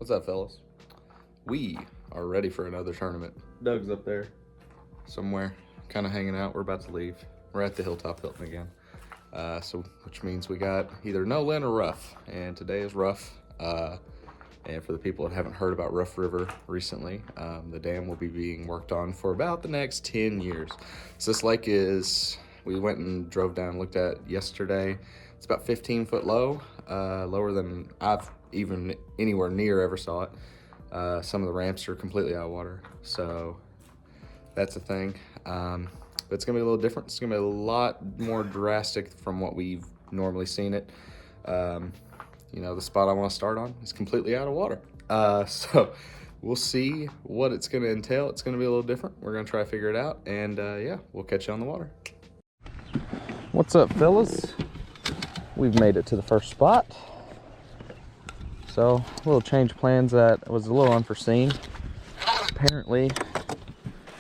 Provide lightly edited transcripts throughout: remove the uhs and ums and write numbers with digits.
What's up, fellas? We are ready for another tournament. Doug's up there somewhere, kind of hanging out. We're about to leave. We're at the Hilltop Hilton again. Which means we got either no-line or rough, and today is rough. And for the people that haven't heard about Rough River recently, the dam will be being worked on for about the next 10 years. So this lake is, we went and drove down and looked at yesterday. It's about 15 foot low, lower than I've even anywhere near ever saw it. Some of the ramps are completely out of water, so that's a thing. But it's gonna be a little different. It's gonna be a lot more drastic from what we've normally seen it. You know, the spot I want to start on is completely out of water. So we'll see what it's gonna entail. It's gonna be a little different. We're gonna try to figure it out, and yeah, we'll catch you on the water. What's up, fellas? We've made it to the first spot. So a little change of plans that was a little unforeseen. Apparently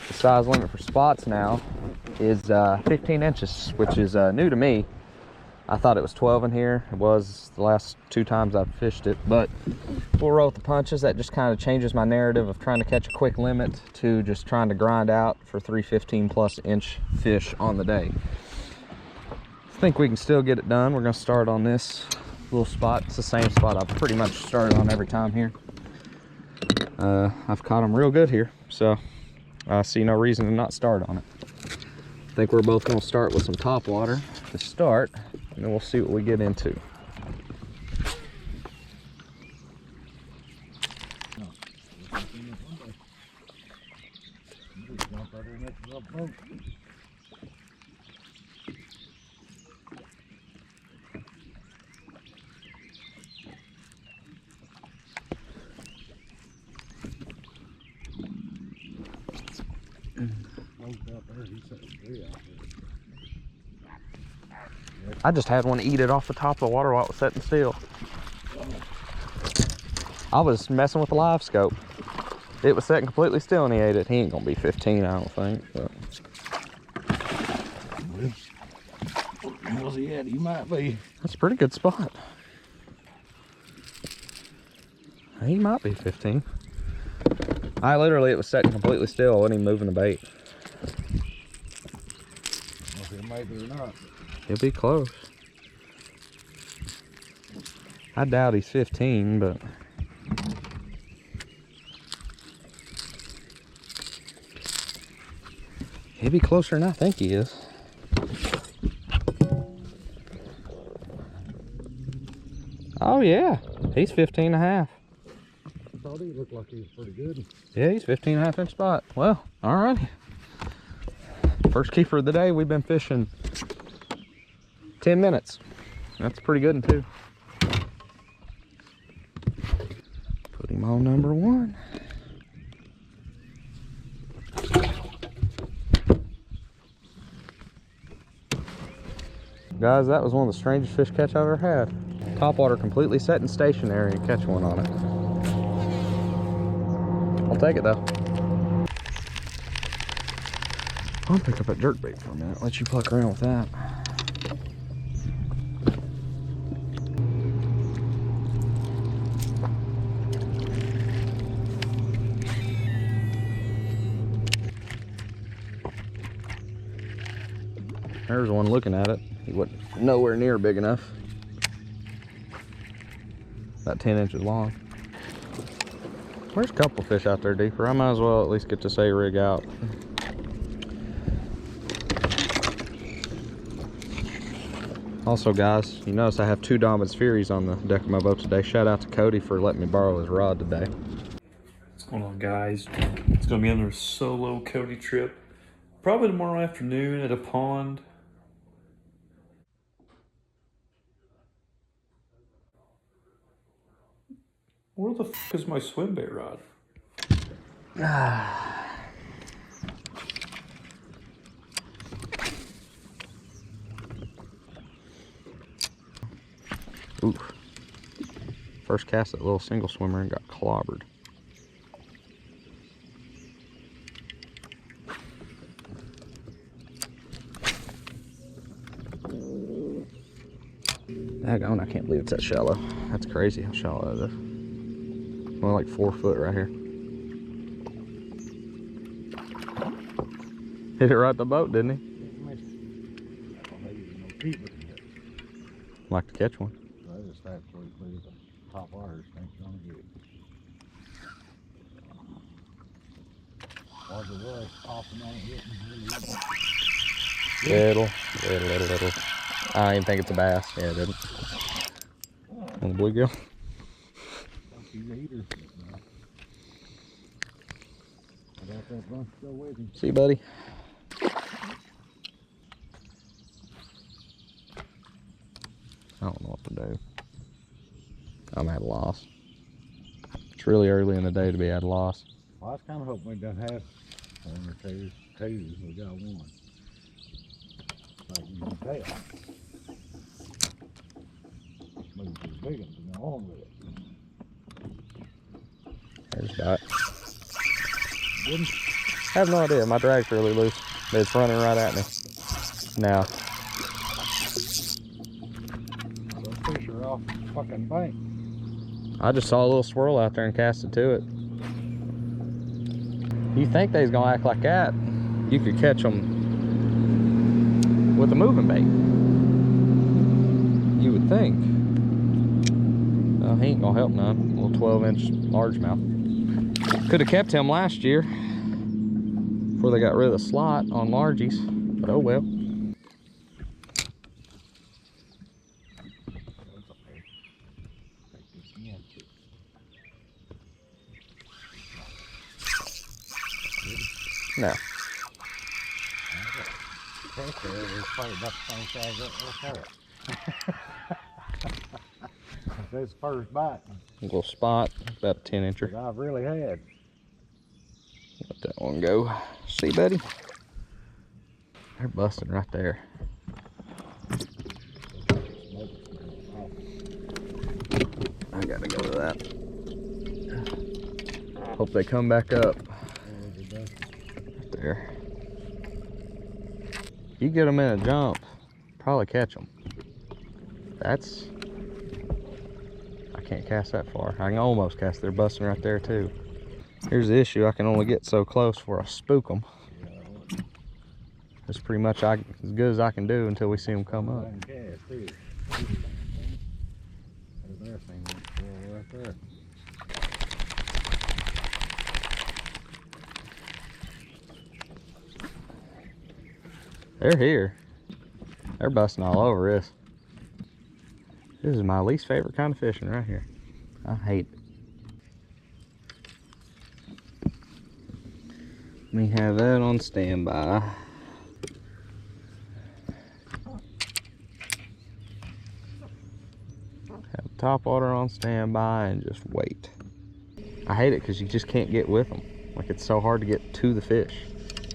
the size limit for spots now is 15 inches, which is new to me. I thought it was 12 in here. It was the last 2 times I've fished it, but we'll roll with the punches. That just kind of changes my narrative of trying to catch a quick limit to just trying to grind out for 3 15+ inch fish on the day. I think we can still get it done. We're gonna start on this little spot. It's the same spot I've pretty much started on every time here. I've caught them real good here, so I see no reason to not start on it. I think we're both gonna start with some top water to start, and then we'll see what we get into. I just had one eat it off the top of the water while it was setting still. I was messing with the live scope. It was setting completely still and he ate it. He ain't gonna be 15, I don't think. But. Was he at? He might be. That's a pretty good spot. He might be 15. It was setting completely still. I wasn't even moving the bait. Well, he might be or not. He'll be close. I doubt he's 15, but he'll be closer than I think he is. Oh yeah, he's 15 and a half. I thought he looked like he was pretty good. Yeah, he's 15 and a half inch spot. Well, all right. First keeper of the day. We've been fishing 10 minutes. That's pretty good too. Put him on number 1. Guys, that was one of the strangest fish catch I've ever had. Top water completely set and stationary and catch one on it. I'll take it though. I'll pick up a jerkbait for a minute, let you pluck around with that. There's one looking at it. He wasn't nowhere near big enough. About 10 inches long. There's a couple fish out there deeper. I might as well at least get this A-rig out. Also, guys, you notice I have 2 Domin's Furies on the deck of my boat today. Shout out to Cody for letting me borrow his rod today. What's going on, guys? It's gonna be another solo Cody trip. Probably tomorrow afternoon at a pond. Where the f is my swim bait rod? Oof. First cast that little single swimmer and got clobbered. Daggone, I can't believe it's that shallow. That's crazy how shallow it is. Only like 4 foot right here. Hit it right at the boat, didn't he? Like to catch one. I just absolutely the top water stinks gonna get it. Water was popping on it, Little. I don't even think it's a bass. Yeah, it didn't. On the bluegill. he's a eater. I got that bunch to go with him. See, buddy. I don't know what to do. I'm at a loss. It's really early in the day to be at a loss. Well, I was kind of hoping we done have one or two. We got one. Like you can tell. Maybe it's big enough to go on with it. There's a bite. Wouldn't I have no idea. My drag's really loose, but it's running right at me. Now, those fish are off the fucking bank. I just saw a little swirl out there and cast it to it. You think they's gonna act like that? You could catch them with a moving bait. You would think. Well, he ain't gonna help none. A little 12-inch largemouth. Could have kept him last year before they got rid of the slot on largies, but oh well. No. That's the first bite A little spot, about a 10-incher. that I've really had. Let that one go. See, buddy? They're busting right there. I gotta go to that. Hope they come back up. Right there. You get them in a jump, probably catch them. That's... I can't cast that far. I can almost cast. They're busting right there too. Here's the issue. I can only get so close before I spook them. That's pretty much as good as I can do until we see them come up. They're here. They're busting all over this. This is my least favorite kind of fishing right here. I hate it. Let me have that on standby. Have top water on standby and just wait. I hate it because you just can't get with them. Like, it's so hard to get to the fish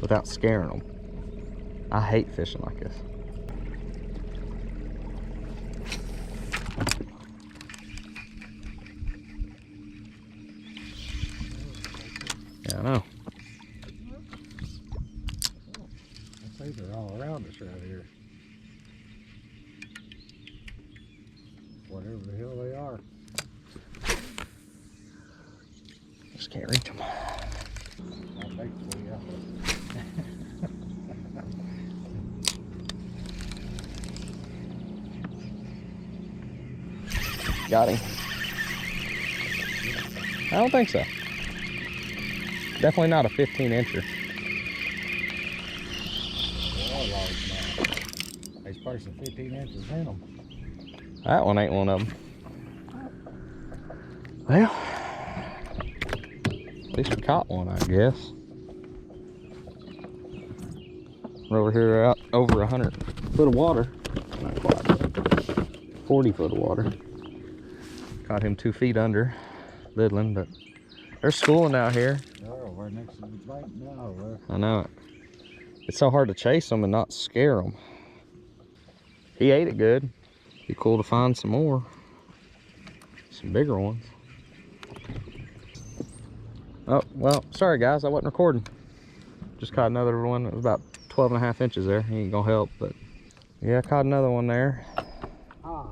without scaring them. I hate fishing like this. Yeah, I know. I think they're all around us right here. Whatever the hell they are. Just can't reach them. I think so, yeah. Got him. I don't think so. Definitely not a 15-incher. They are large now. There's probably some 15 inches in them. That one ain't one of them. Well, at least we caught one, I guess. We're over here out over 100 foot of water. Not quite, 40 foot of water. Caught him 2 feet under, littling, but they're schooling out here. Oh, we're next to the bank now. I know it. It's so hard to chase them and not scare them. He ate it good. Be cool to find some more. Some bigger ones. Oh, well, sorry guys, I wasn't recording. Just caught another one. It was about 12.5 inches there. He ain't gonna help, but yeah, I caught another one there. Ah.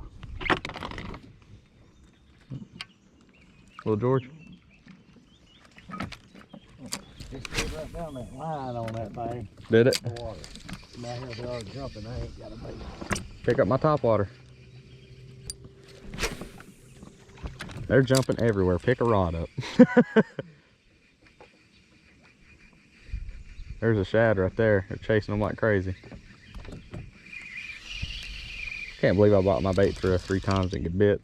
Little George. It slid right down that line on that thing. Did it? The water. Now here they are jumping. I ain't got a bait. Pick up my top water. They're jumping everywhere. Pick a rod up. There's a shad right there. They're chasing them like crazy. Can't believe I bought my bait through 3 times and get bit.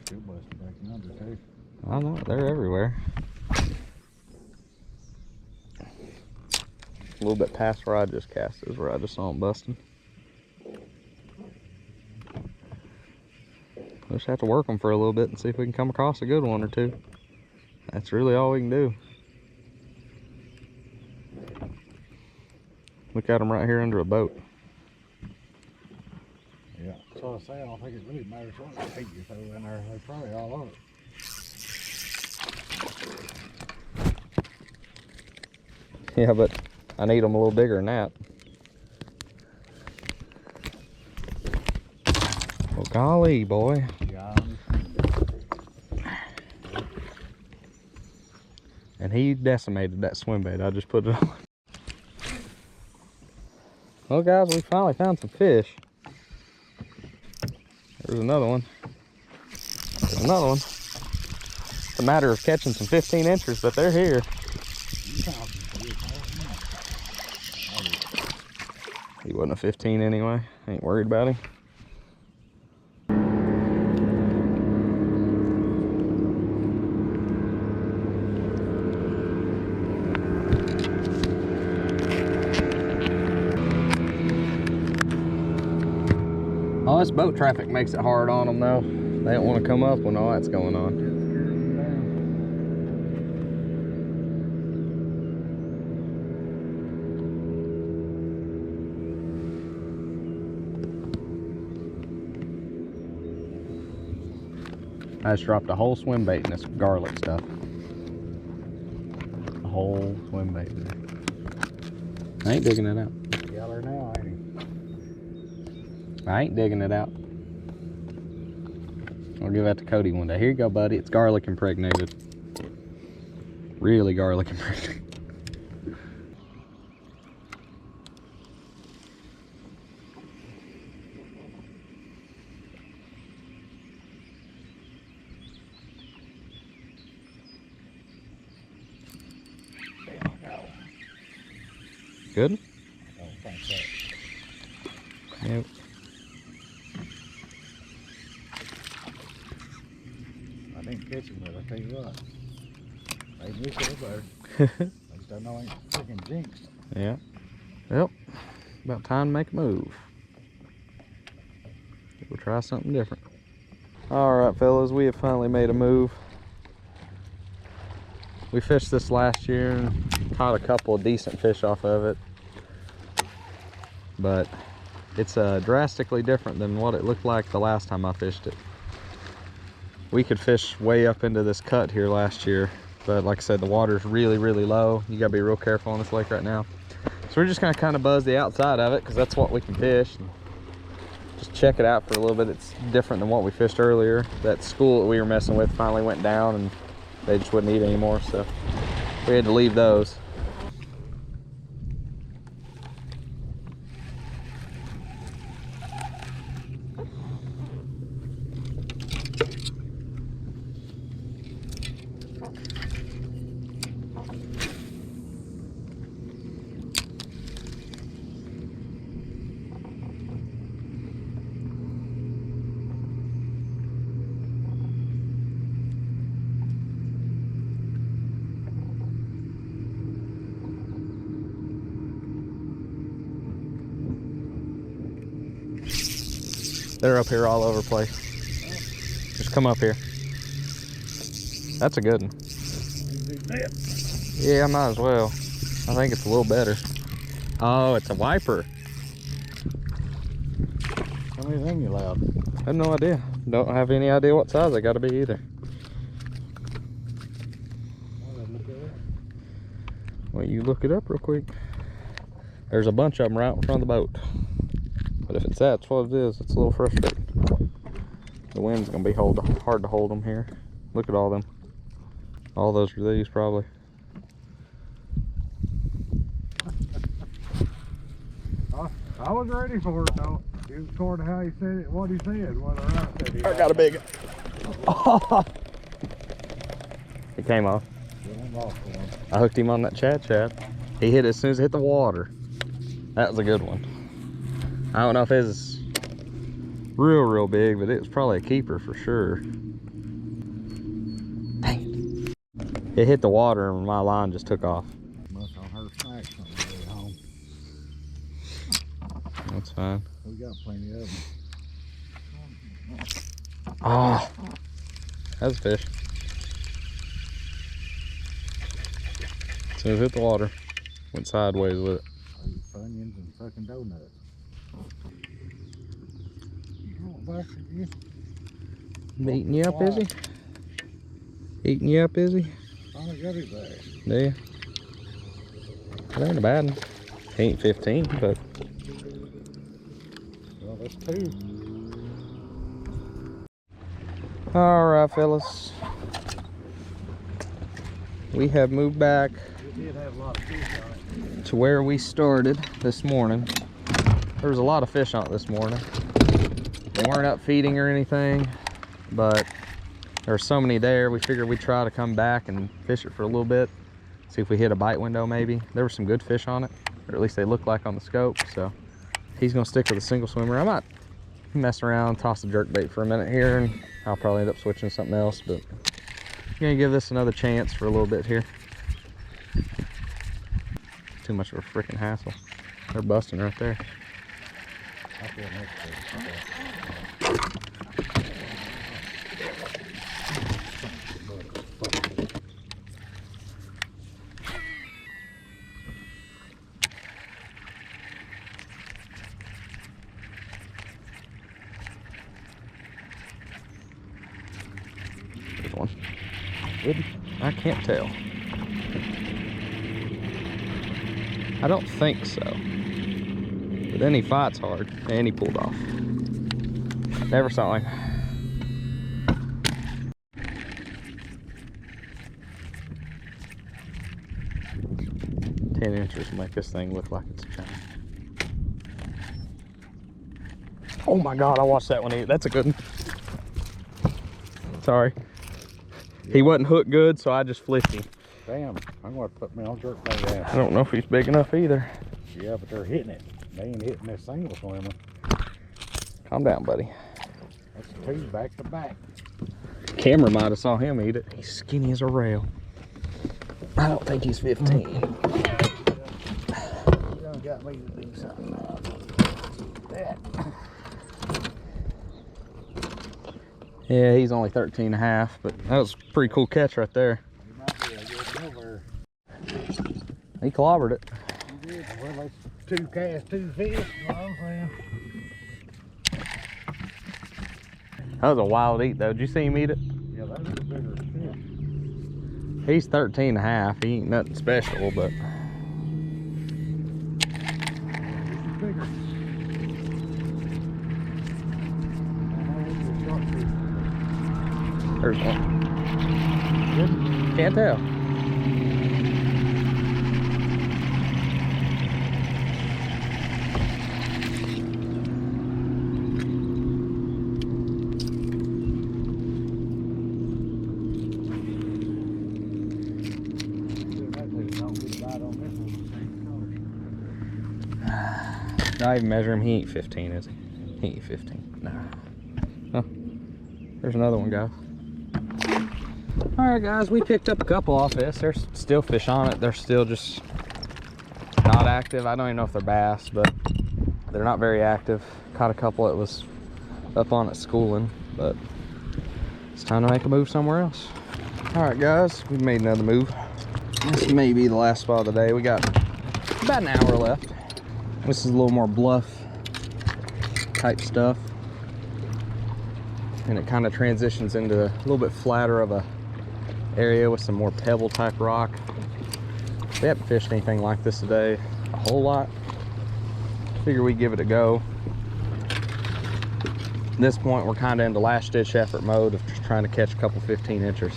Still busting back under too. I know, they're everywhere. A little bit past where I just cast is where I just saw them busting. We'll just have to work them for a little bit and see if we can come across a good one or two. That's really all we can do. Look at them right here under a boat. Yeah. So I say, I don't think it really matters what bait you throw in there. They're probably all over it. Yeah, but I need them a little bigger than that. Well, golly, boy. John. And he decimated that swim bait. I just put it on. Well, guys, we finally found some fish. There's another one. There's another one. It's a matter of catching some 15 inchers, but they're here. He wasn't a 15 anyway. Ain't worried about him. Oh, this boat traffic makes it hard on them though. They don't want to come up when all that's going on. I just dropped a whole swim bait in this garlic stuff. A whole swim bait there. I ain't digging it out. Yeller now, ain't he? I ain't digging it out. I'll give that to Cody one day. Here you go, buddy. It's garlic impregnated. Really garlic impregnated. Good? I don't think so. Yep. I didn't catch him, but I tell you what. They miss it there. At least I know I ain't freaking jinxed. Yeah. Well, about time to make a move. We'll try something different. All right, fellas, we have finally made a move. We fished this last year and caught a couple of decent fish off of it. But it's drastically different than what it looked like the last time I fished it. We could fish way up into this cut here last year, but like I said, the water's really, really low. You gotta be real careful on this lake right now. So we're just gonna kind of buzz the outside of it because that's what we can fish. And just check it out for a little bit. It's different than what we fished earlier. That school that we were messing with finally went down and they just wouldn't eat anymore, so we had to leave those. They're up here all over the place. Just come up here. That's a good one. Yeah, I might as well. I think it's a little better. Oh, it's a wiper. How many things you allowed? I have no idea. Don't have any idea what size they got to be either. Well, you look it up real quick. There's a bunch of them right in front of the boat. But if it's that's what it is, it's a little frustrating. The wind's gonna be hard to hold them here. Look at all them. All those are these probably. I was ready for it though. It was according to how he said it, what he said, whether I said it. I got a big. Oh. It came off. I hooked him on that Chad. He hit it as soon as it hit the water. That was a good one. I don't know if it was real big, but it was probably a keeper for sure. Dang it. It hit the water and my line just took off. Must on her snack something to get home. That's fine. We got plenty of them. Ah, that's a fish. As soon as it hit the water, went sideways with it. Funyuns and fucking donuts. Bastard, you. Eating you up, is he? Eating you up, is he? Finally got his ass. Yeah. That ain't a bad one. He ain't 15, but. Well, that's 2. Alright, fellas. We have moved back We did have a lot of fish on it. to where we started this morning. There was a lot of fish on it this morning. They weren't up feeding or anything, but there were so many there, we figured we'd try to come back and fish it for a little bit, see if we hit a bite window maybe. There were some good fish on it, or at least they looked like on the scope, so he's gonna stick with a single swimmer. I might mess around, toss the jerk bait for a minute here, and I'll probably end up switching to something else, but I'm gonna give this another chance for a little bit here. Too much of a freaking hassle. They're busting right there. I feel next fish. There's one. Good. I can't tell. I don't think so. But then he fights hard, and he pulled off. Never saw him. $10 will make this thing look like it's a giant. Oh my God, I watched that one eat. That's a good one. Sorry. He wasn't hooked good, so I just flipped him. Damn, I'm going to put me on jerk bait ass. I don't know if he's big enough either. Yeah, but they're hitting it. They ain't hitting this single swimmer. Calm down, buddy. That's 2 back to back. Camera might have saw him eat it. He's skinny as a rail. I don't think he's 15. You done got me to do something. That. Yeah, he's only 13 and a half, but that was a pretty cool catch right there. You might be a good over. He clobbered it. You did. Well, that's 2 casts, 2 fish. You know what I'm saying? That was a wild eat though. Did you see him eat it? Yeah, that was a bigger fish. He's 13 and a half. He ain't nothing special, but This is bigger. there's one. Can't tell. Not even measure him. He ain't 15, is he? He ain't 15. Nah. Oh, there's another one, guys. All right, guys, we picked up a couple off this. There's still fish on it. They're still just not active. I don't even know if they're bass, but they're not very active. Caught a couple that was up on at schooling, but it's time to make a move somewhere else. All right, guys, we made another move. This may be the last spot of the day. We got about an hour left. This is a little more bluff type stuff, and it kind of transitions into a little bit flatter of a area with some more pebble type rock. We haven't fished anything like this today a whole lot. Figure we give it a go. At this point, we're kind of into last ditch effort mode of just trying to catch a couple 15-inchers.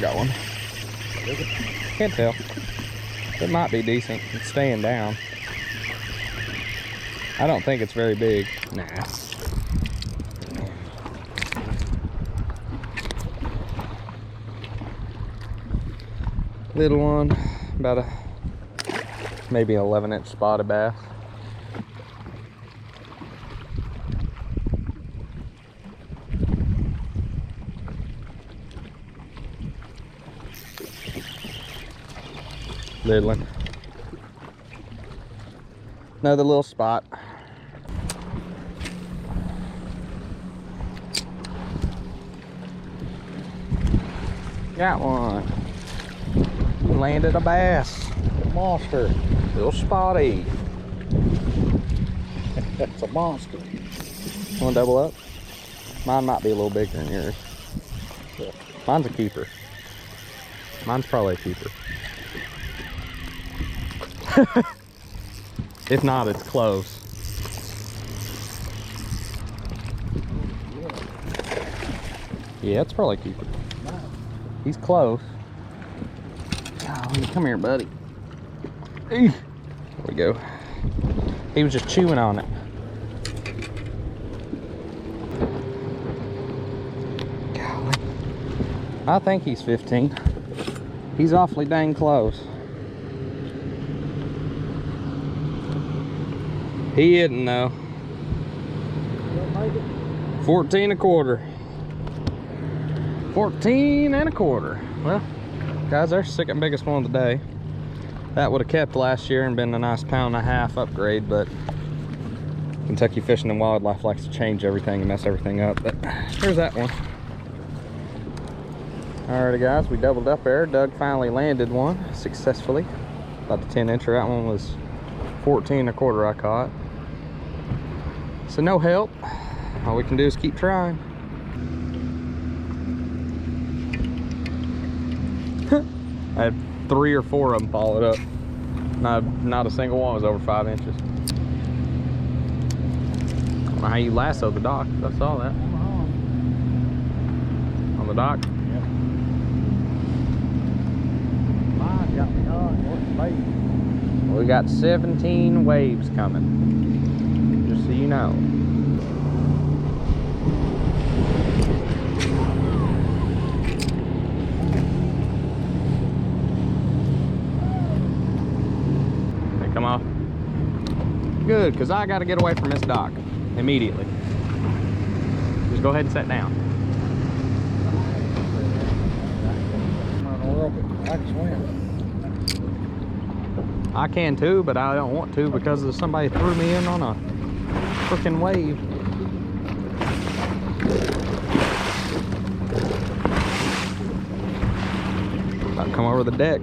got one. Can't tell. It might be decent. It's staying down. I don't think it's very big. Nah. Little one, about maybe an 11-inch spotted bass. Little one. Another little spot. Got one. Landed a bass. A monster. Little spotty. That's a monster. Want to double up? Mine might be a little bigger than yours. Mine's a keeper. Mine's probably a keeper. If not, it's close. Yeah, it's probably a keeper. He's close. Oh, come here, buddy. There we go. He was just chewing on it. Golly. I think he's 15. He's awfully dang close. He isn't though. 14 a quarter. 14 and a quarter. Well, guys, our second biggest one of the day. That would have kept last year and been a nice 1.5 pound upgrade, but Kentucky Fishing and Wildlife likes to change everything and mess everything up. But here's that one. Alrighty guys, we doubled up there. Doug finally landed one successfully. About the 10-incher. That one was 14 a quarter I caught. So no help. All we can do is keep trying. I had 3 or 4 of them followed up. Not a single one was over 5 inches. I don't know how you lasso the dock. I saw that. On the dock? Yep. Mine got me on. What's the bait? We got 17 waves coming. Just so you know. Come off. Good, because I got to get away from this dock immediately. Just go ahead and sit down. I can swim. I can too, but I don't want to because somebody threw me in on a freaking wave. About to come over the deck.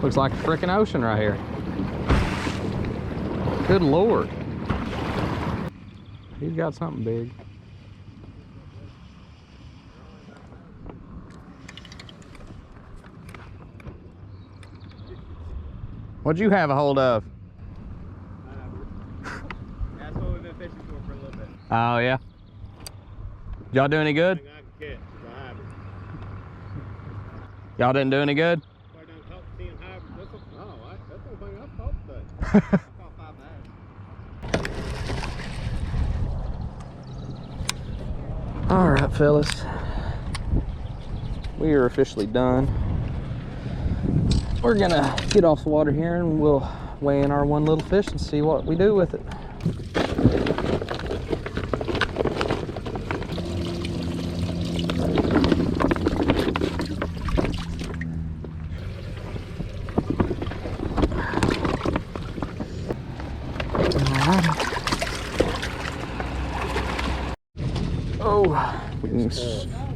Looks like a freaking ocean right here. Good Lord. He's got something big. What'd you have a hold of? That's what we've been fishing for a little bit. Oh yeah. Y'all do any good? I can catch, I have it. Y'all didn't do any good? I done caught 10 hybrids. That's the only thing I've caught today. I caught 5 bass. All right, fellas. We are officially done. We're gonna get off the water here and we'll weigh in our one little fish and see what we do with it. Oh,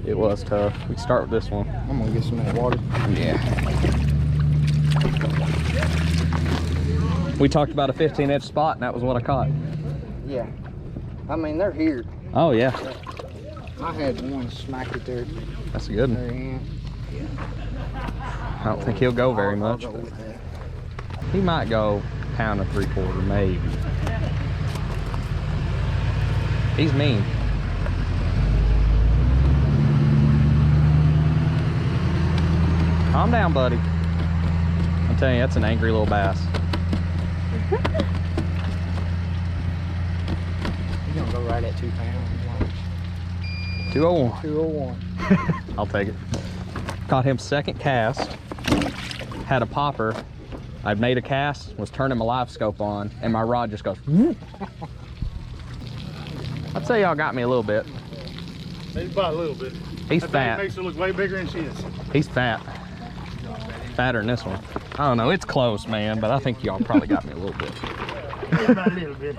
it was tough. We start with this one. I'm gonna get some more water. Yeah. We talked about a 15-inch spot, and that was what I caught. Yeah. I mean, they're here. Oh yeah, I had one smack it there. that's a good one. Very end. I don't think he'll go very much. I'll go with that. He might go pound and 3/4, maybe. He's mean. Calm down, buddy. I'm telling you, that's an angry little bass. He's gonna go right at 2 pounds. 201. 201. I'll take it. Caught him second cast. Had a popper. I'd made a cast, was turning my live scope on, and my rod just goes. I'd say y'all got me a little bit. Maybe about a little bit. He's That thing fat. makes her look way bigger than she is. He's fat. Fatter than this one. I don't know. It's close, man, but I think y'all probably got me a little bit. About a little bit.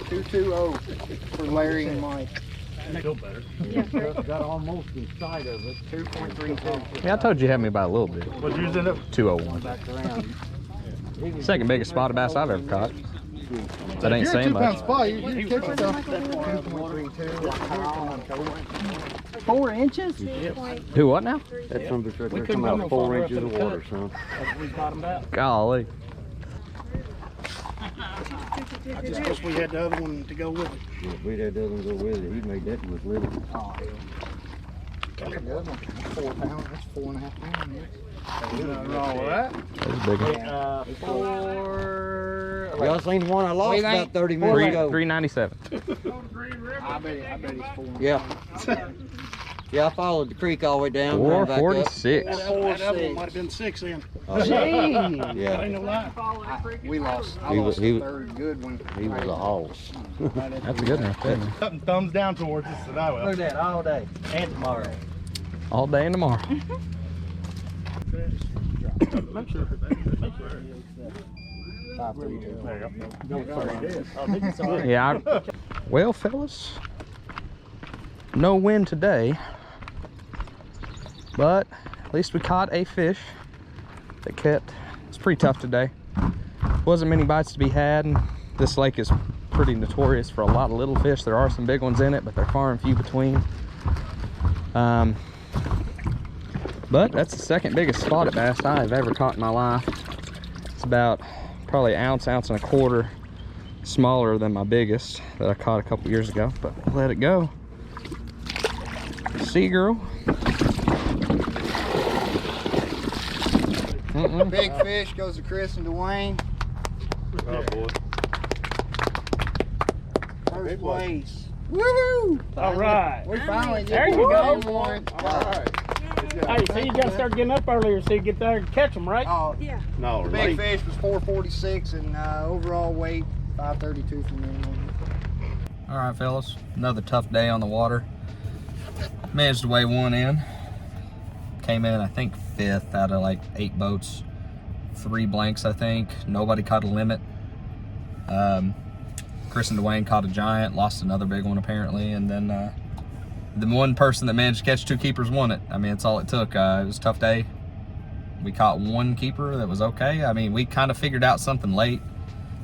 220 for Larry and Mike. Feel better. Got almost in sight of it. 2.32. Yeah, I told you had me by a little bit. What's yours end up? 201. Back around. Second biggest spotted bass I've ever caught. That ain't saying much. Spot, you catch yourself. 4 inches? Do what now? That some bitch right there come out 4 inches of water, son. Golly. I just wish we had the other one to go with it. If we'd had the other one go with it, he made that look little. Oh, yeah. 4 pounds, that's 4.5 pounds. Nothing wrong with that. That's a big one. 4. Y'all seen the one I lost Wait, about 30 minutes ago? 397. I bet it's 4. Yeah. Yeah, I followed the creek all the way down. ran back up. 446. That other one might have been 6 in. Gee. Yeah, Ain't no lie. We lost. I He lost was- he the was- 3rd good one. he was a hoss. That's a good one right there. Something thumbs down towards us, so that will. Look at that all day and tomorrow. All day and tomorrow. Make sure. 532. There you go. Yeah. Well, fellas, no win today, but at least we caught a fish that kept. It's pretty tough today. Wasn't many bites to be had, and this lake is pretty notorious for a lot of little fish. There are some big ones in it, but they're far and few between. But that's the second biggest spotted bass I've ever caught in my life. It's about probably an ounce and a quarter smaller than my biggest that I caught a couple years ago, but let it go. Sea girl. Big fish goes to Chris and Dwayne. Oh boy. First place. Woohoo! All right. We finally get There you go. one. All right. Hey, so you gotta start getting up earlier so you get there and catch them, right? Oh, No, the big fish was 446 and overall weight 532 from me. All right, fellas, another tough day on the water. Managed to weigh one in. Came in, I think, 5th out of like 8 boats. 3 blanks, I think. Nobody caught a limit. Chris and Dwayne caught a giant, lost another big one apparently, and then the one person that managed to catch 2 keepers won it. I mean, it's all it took. It was a tough day. We caught 1 keeper that was okay. I mean, we kind of figured out something late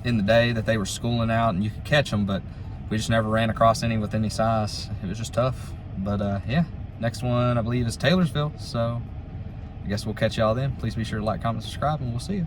in the day that they were schooling out and you could catch them, but we just never ran across any with any size. It was just tough. But yeah, next one I believe is Taylorsville. So I guess we'll catch y'all then. Please be sure to like, comment, subscribe, and we'll see you.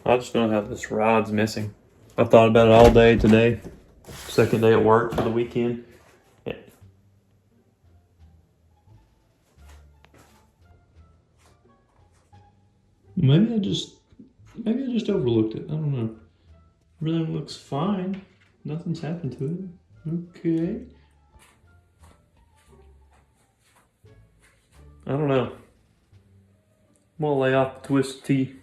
I just know how this rod's missing. I thought about it all day today. Second day at work for the weekend. Yeah. Maybe I just overlooked it. I don't know. Everything looks fine. Nothing's happened to it. Okay. I don't know. I'm gonna lay off the Twisted Tea.